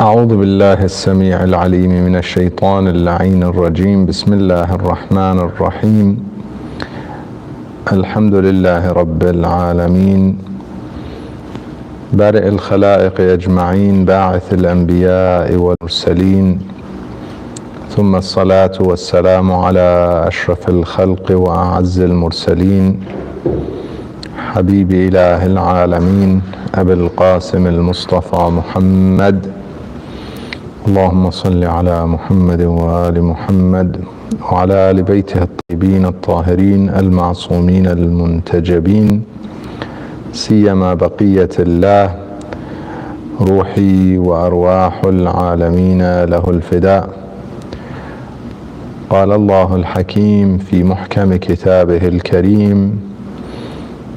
أعوذ بالله السميع العليم من الشيطان اللعين الرجيم. بسم الله الرحمن الرحيم. الحمد لله رب العالمين، بارئ الخلائق أجمعين، باعث الأنبياء والمرسلين، ثم الصلاة والسلام على أشرف الخلق وأعز المرسلين، حبيب إله العالمين أبي القاسم المصطفى محمد. اللهم صل على محمد وآل محمد وعلى آل بيته الطيبين الطاهرين المعصومين المنتجبين، سيما بقية الله روحي وأرواح العالمين له الفداء. قال الله الحكيم في محكم كتابه الكريم: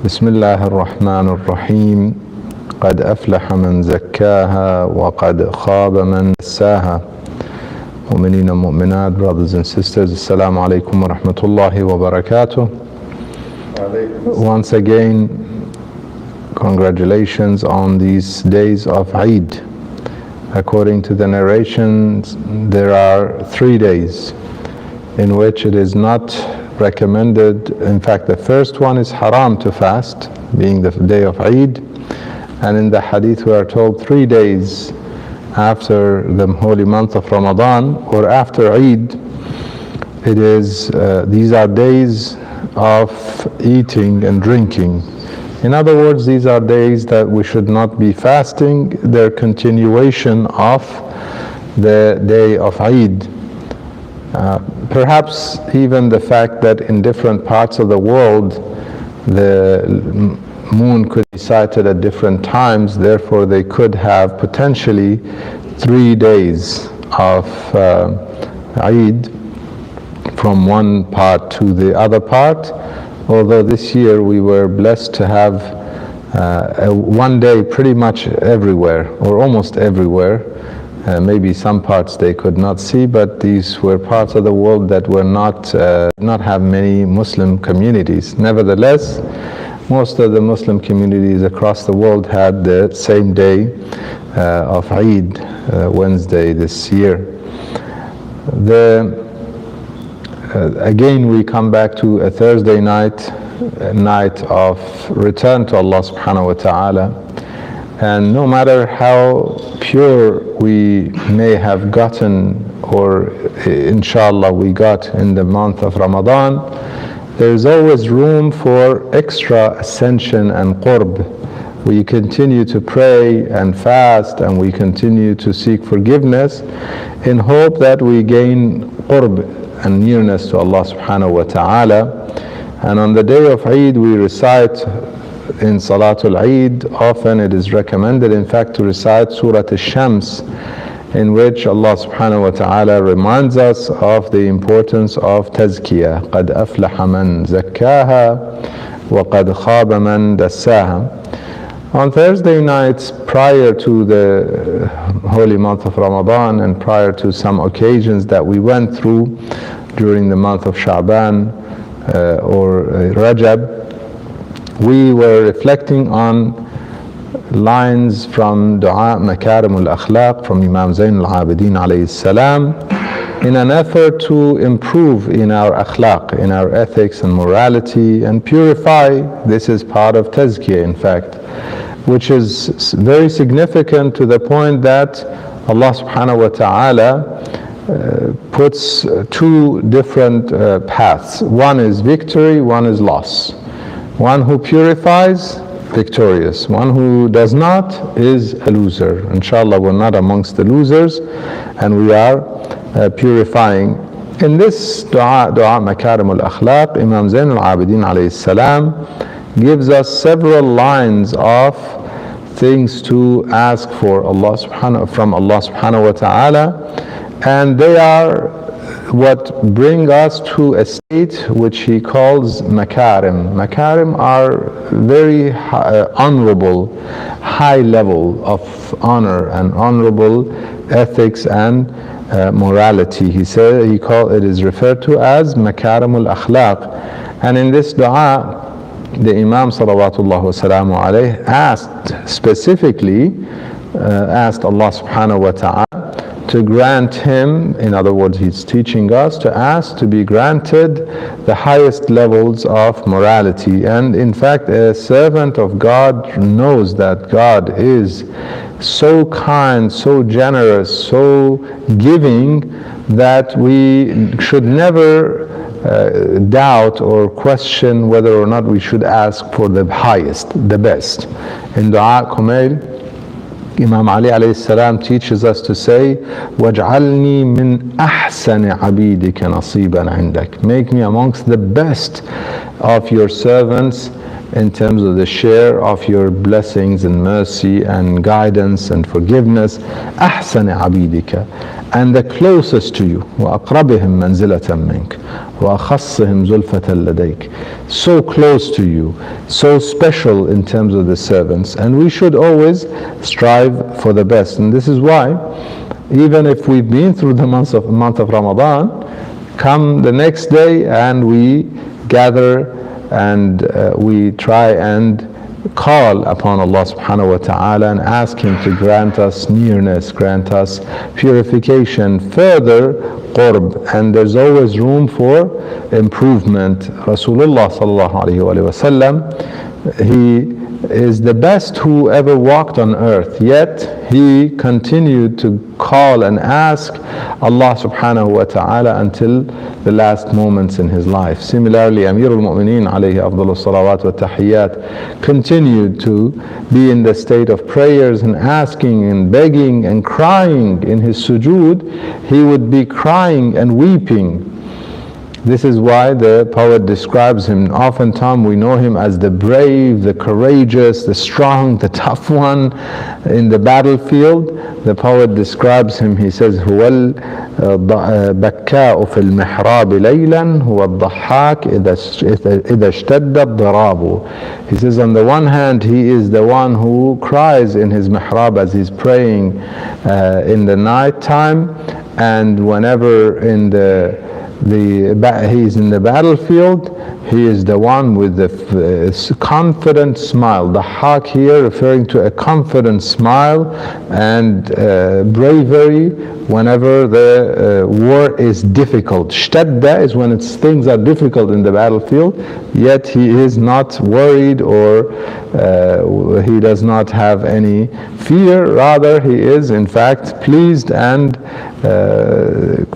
بسم الله الرحمن الرحيم. قد أفلح من زكاها وقد خاب من دساها. مؤمنين and mu'minat, brothers and sisters, Assalamu alaikum wa rahmatullahi wa barakatuh. Once again, congratulations on these days of Eid. According to the narrations, there are 3 days in which it is not recommended. In fact, the first one is haram to fast, being the day of Eid. And in the hadith we are told 3 days after the holy month of Ramadan or after Eid, it is these are days of eating and drinking. In other words, these are days that we should not be fasting. They're continuation of the day of Eid. Perhaps even the fact that in different parts of the world the moon could be sighted at different times, therefore they could have potentially 3 days of Eid from one part to the other part. Although this year we were blessed to have one day pretty much everywhere, or almost everywhere. Maybe some parts they could not see, but these were parts of the world that were not have many Muslim communities. Nevertheless, most of the Muslim communities across the world had the same day of Eid, Wednesday this year. Again, we come back to a Thursday night of return to Allah subhanahu wa ta'ala. And no matter how pure we may have gotten, or inshallah we got in the month of Ramadan, there is always room for extra ascension and qurb. We continue to pray and fast, and we continue to seek forgiveness in hope that we gain qurb and nearness to Allah subhanahu wa ta'ala. And on the day of Eid we recite in Salatul Eid, often it is recommended in fact to recite Surah Al-Shams, in which Allah subhanahu wa ta'ala reminds us of the importance of tazkiyah. قَدْ أَفْلَحَ مَنْ زَكَّاهَا وَقَدْ خَابَ مَنْ دَسَّاهَا. On Thursday nights prior to the holy month of Ramadan and prior to some occasions that we went through during the month of Sha'ban or Rajab, we were reflecting on lines from Dua Makarim al-Akhlaq from Imam Zain al-Abidin alayhi salam, in an effort to improve in our akhlaq, in our ethics and morality, and purify. This is part of tazkiyah, in fact, which is very significant to the point that Allah subhanahu wa ta'ala puts 2 different paths. One is victory, one is loss. One who purifies, victorious. One who does not is a loser. Inshallah, we're not amongst the losers, and we are purifying. In this Dua Makarim al-Akhlaq, Imam Zain al-Abidin alayhi salam gives us several lines of things to ask for from Allah subhanahu wa ta'ala, and they are what bring us to a state which he calls makarim. Makarim are very honorable, high level of honor and honorable ethics and morality. He is referred to as makarim al-akhlaq. And in this dua, the Imam salawatullah wa salamu alayhi asked specifically asked Allah subhanahu wa ta'ala to grant him, in other words, he's teaching us to ask to be granted the highest levels of morality. And in fact, a servant of God knows that God is so kind, so generous, so giving, that we should never doubt or question whether or not we should ask for the highest, the best. In Dua Kumail, Imam Ali alayhi salam teaches us to say, وَاجْعَلْنِي مِنْ أَحْسَنِ عَبِيدِكَ نَصِيبًا عِنْدَكَ. Make me amongst the best of your servants in terms of the share of your blessings and mercy and guidance and forgiveness. أَحْسَنِ عَبِيدِكَ, and the closest to you. وَأَقْرَبِهِمْ مَنْزِلَةً مِنْكَ وَأَخَصِّهِمْ زُلْفَةً لَدَيْكَ. So close to you, so special in terms of the servants. And we should always strive for the best. And this is why, even if we've been through the month of Ramadan, come the next day and we gather and we try and call upon Allah subhanahu wa ta'ala and ask Him to grant us nearness, grant us purification, further qurb, and there's always room for improvement. Rasulullah sallallahu alayhi wa sallam, he is the best who ever walked on earth, yet he continued to call and ask Allah subhanahu wa ta'ala until the last moments in his life. Similarly, Amirul Mu'mineen alayhi afdalus salawat wa tahiyyat continued to be in the state of prayers and asking and begging and crying. In his sujood, he would be crying and weeping. This is why the poet describes him. Oftentimes we know him as the brave, the courageous, the strong, the tough one in the battlefield. The poet describes him, he says, هو البكاء في المحراب ليلا هو الضحاك إذا اشتد الضراب. He says, on the one hand, he is the one who cries in his mihrab as he's praying in the night time, and whenever he's in the battlefield, he is the one with the confident smile. The haq here referring to a confident smile and bravery whenever the war is difficult. Shtadda is when things are difficult in the battlefield, yet he is not worried or he does not have any fear. Rather, he is in fact pleased and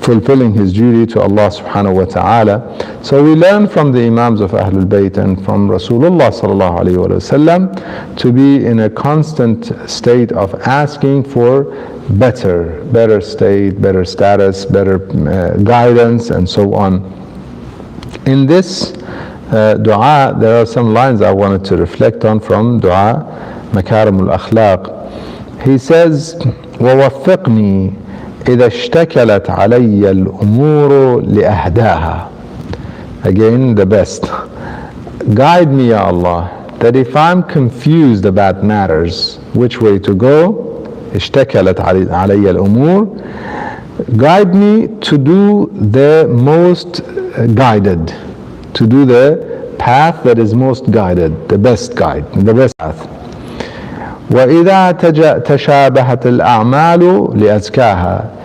fulfilling his duty to Allah subhanahu wa ta'ala. So we learn from the Imams of Ahlul Bayt and from Rasulullah sallallahu alayhi wa sallam to be in a constant state of asking for better state, better status, better guidance, and so on. In this dua, there are some lines I wanted to reflect on from dua Makarimul Akhlaq. He says, وَوَفِّقْنِي إذا اشتكلت علي الأمور لأهداها. Again, the best. Guide me, Ya Allah, that if I'm confused about matters, which way to go, اشتكلت علي الأمور, guide me to do the most guided, to do the path that is most guided, the best guide, the best path. وإذا تشابهت الأعمال لأزكاها.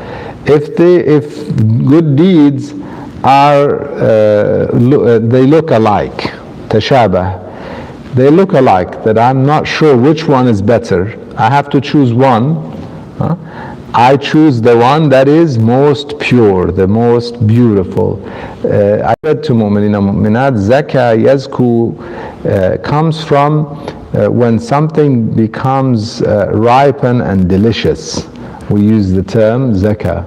If good deeds are they look alike, tashabah, they look alike, that I'm not sure which one is better, I have to choose one, I choose the one that is most pure, the most beautiful. I said to mu'minina mu'minat, zaka yazku comes from when something becomes ripen and delicious. We use the term zakah.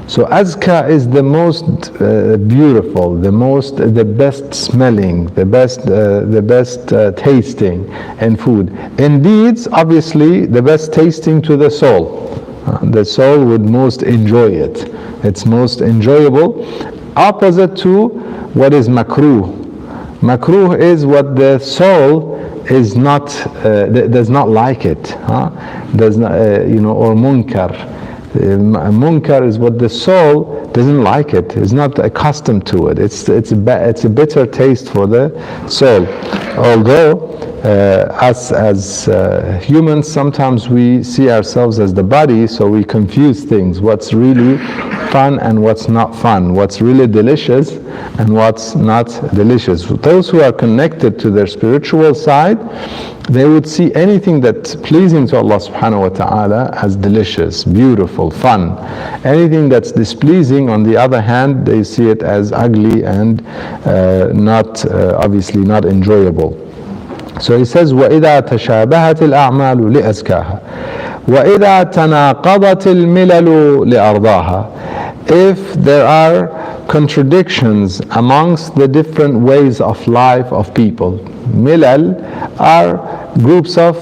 So azka is the most beautiful, the best smelling, the best tasting in food. In deeds, obviously, the best tasting to the soul. The soul would most enjoy it. It's most enjoyable. Opposite to what is makruh. Makruh is what the soul is not does not like it, does not, or munkar. Munkar is what the soul doesn't like it. It's not accustomed to it. It's a bitter taste for the soul. Although us as humans, sometimes we see ourselves as the body, so we confuse things. What's really fun and what's not fun. What's really delicious and what's not delicious. Those who are connected to their spiritual side, they would see anything that's pleasing to Allah subhanahu wa ta'ala as delicious, beautiful, fun. Anything that's displeasing, on the other hand, they see it as ugly and obviously not enjoyable. So he says, وَإِذَا تَشَابَهَتِ الْأَعْمَالُ لِأَزْكَاهَا وَإِذَا تَنَاقَضَتِ الْمِلَلُ لِأَرْضَاهَا. If there are contradictions amongst the different ways of life of people. Milal are groups of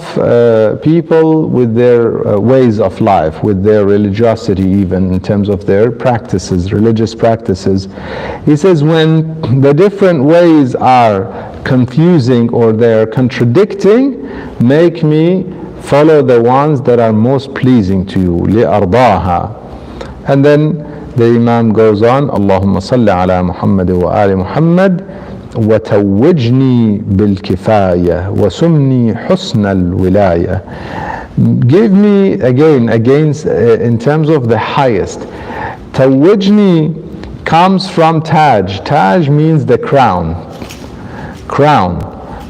people with their ways of life, with their religiosity, even in terms of their practices, religious practices. He says when the different ways are confusing or they're contradicting, make me follow the ones that are most pleasing to you. لِأَرْضَاهَا. And then the Imam goes on, Allahumma salli ala Muhammad wa ali Muhammad وَتَوِّجْنِي بِالْكِفَايَةِ وَسُمْنِي حُسْنَ الْوِلَايَةِ. Give me again in terms of the highest. Tawwijni comes from Taj. Taj means the crown.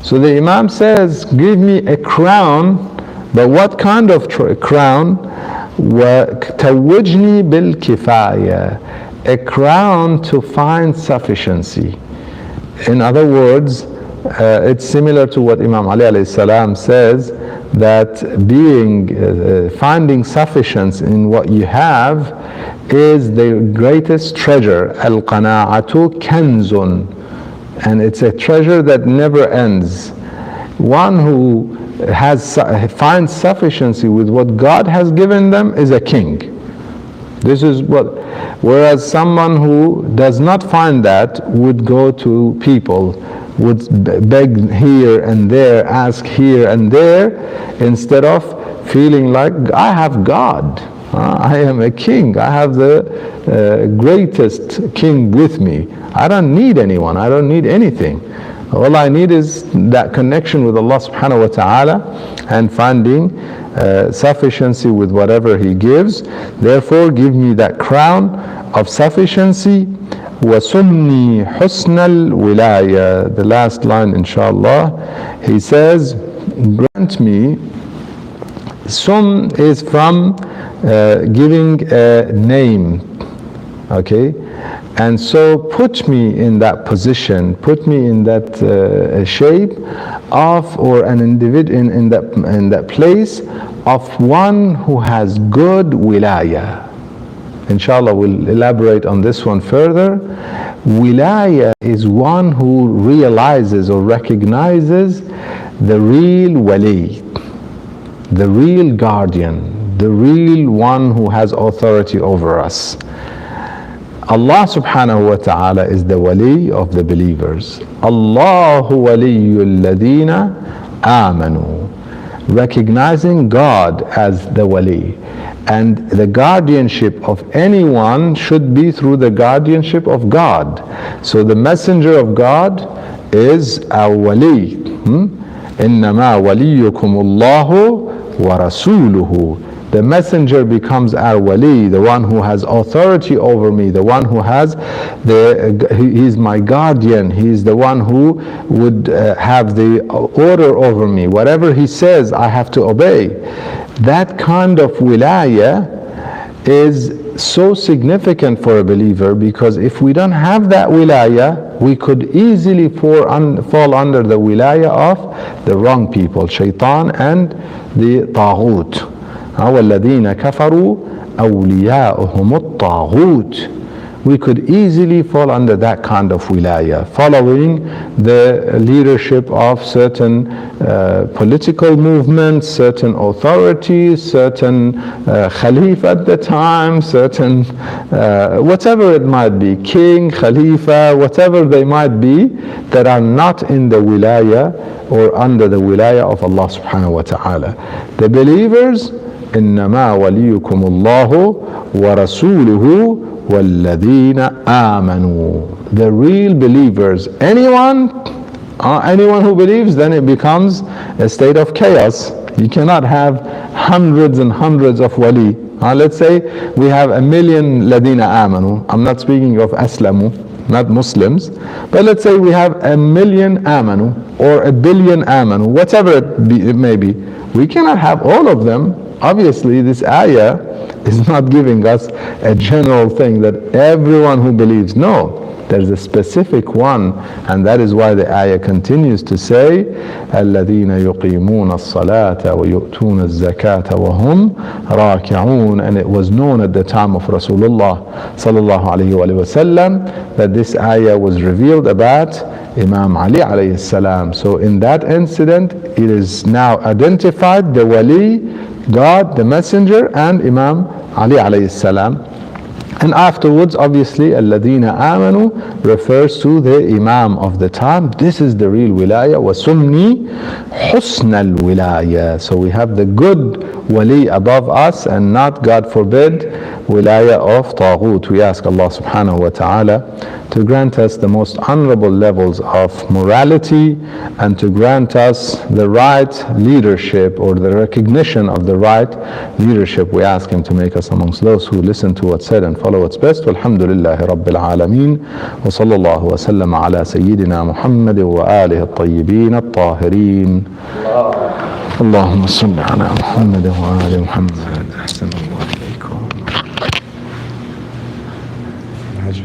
So the Imam says, give me a crown, but what kind of crown? وَتَوِّجْنِي بِالْكِفَايَةِ. A crown to find sufficiency. In other words, it's similar to what Imam Ali alayhi salam says, that finding sufficiency in what you have is the greatest treasure. Al-qana'atu kanzun. And it's a treasure that never ends. One who finds sufficiency with what God has given them is a king. This is what, whereas someone who does not find that would go to people, would beg here and there, ask here and there, instead of feeling like, I have God, I am a king, I have the greatest king with me. I don't need anyone, I don't need anything. All I need is that connection with Allah subhanahu wa ta'ala and finding sufficiency with whatever He gives. Therefore, give me that crown of sufficiency. وَسُمْنِي حُسْنَ الْوِلَايَةِ. The last line, inshallah, he says, grant me. Sum is from giving a name, okay? And so put me in that position, put me in that shape of, or an individual in that place of one who has good wilaya. Inshallah, we'll elaborate on this one further. Wilaya is one who realizes or recognizes the real wali, the real guardian, the real one who has authority over us. Allah subhanahu wa ta'ala is the wali of the believers. Allahu waliyul ladina amanu. Recognizing God as the wali. And the guardianship of anyone should be through the guardianship of God. So the messenger of God is our wali. إِنَّمَا وَلِيُّكُمُ اللَّهُ وَرَسُولُهُ. The messenger becomes our wali, the one who has authority over me, the one who has he's my guardian, he's the one who would have the order over me. Whatever he says, I have to obey. That kind of wilaya is so significant for a believer, because if we don't have that wilaya, we could easily fall under the wilaya of the wrong people, shaitan and the taghut. وَالَّذِينَ كَفَرُوا أَوْلِيَاؤُهُمُ الطَّاغُوتِ. We could easily fall under that kind of wilaya, following the leadership of certain political movements, certain authorities, certain Khalifa at the time, certain whatever it might be, king, Khalifa, whatever they might be, that are not in the wilaya or under the wilaya of Allah subhanahu wa ta'ala. The believers إنما وليكم الله ورسوله والذين آمنوا. The real believers, anyone who believes, then it becomes a state of chaos. You cannot have hundreds and hundreds of wali. Let's say we have 1 million ladina amanu. I'm not speaking of aslamu, not Muslims, but let's say we have 1 million amanu or 1 billion amanu, whatever it may be. We cannot have all of them. Obviously, this ayah is not giving us a general thing that everyone who believes. No, there's a specific one, and that is why the ayah continues to say, الَّذِينَ يُقِيمُونَ الصَّلَاةَ وَيُؤْتُونَ الزَّكَاةَ وَهُمْ رَاكِعُونَ. And it was known at the time of Rasulullah sallallahu alayhi wa sallam that this ayah was revealed about Imam Ali alayhi salam. So in that incident, it is now identified the wali, God, the messenger, and Imam Ali alayhi salam. And afterwards, obviously, الَّذِينَ آمَنُوا refers to the Imam of the time. This is the real wilayah. وَسُمِّي حُسْنَ الْوِلَايَةِ. So we have the good wali above us, and not, God forbid, wilayah of Taghut. We ask Allah subhanahu wa ta'ala to grant us the most honorable levels of morality, and to grant us the right leadership, or the recognition of the right leadership. We ask Him to make us amongst those who listen to what's said and follow what's best. Walhamdulillahi Rabbil Alameen. Wa sallallahu wa sallam ala Sayyidina Muhammad wa alihi at-tayyibin at-tahirin. Allahumma salli ala Muhammad wa ali Muhammad.